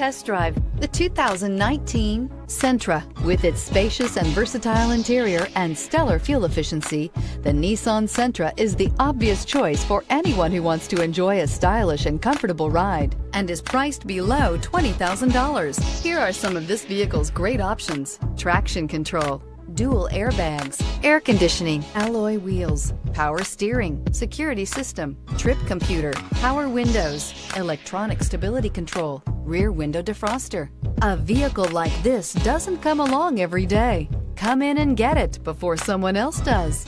test drive the 2019 Sentra. With its spacious and versatile interior and stellar fuel efficiency, the Nissan Sentra is the obvious choice for anyone who wants to enjoy a stylish and comfortable ride and is priced below $20,000. Here are some of this vehicle's great options: traction control, dual airbags, air conditioning, alloy wheels, power steering, security system, trip computer, power windows, electronic stability control, rear window defroster. A vehicle like this doesn't come along every day. Come in and get it before someone else does.